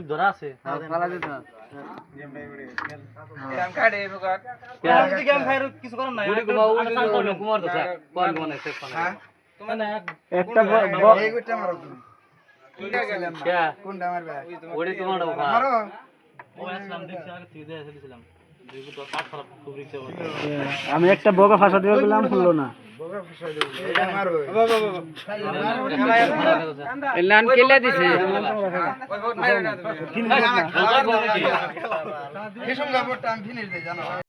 ধরা আছে কিছু করেন না আমি একটা বগা ফাঁসা দিয়ে গেলাম ফুললো না লান কেলে দিছে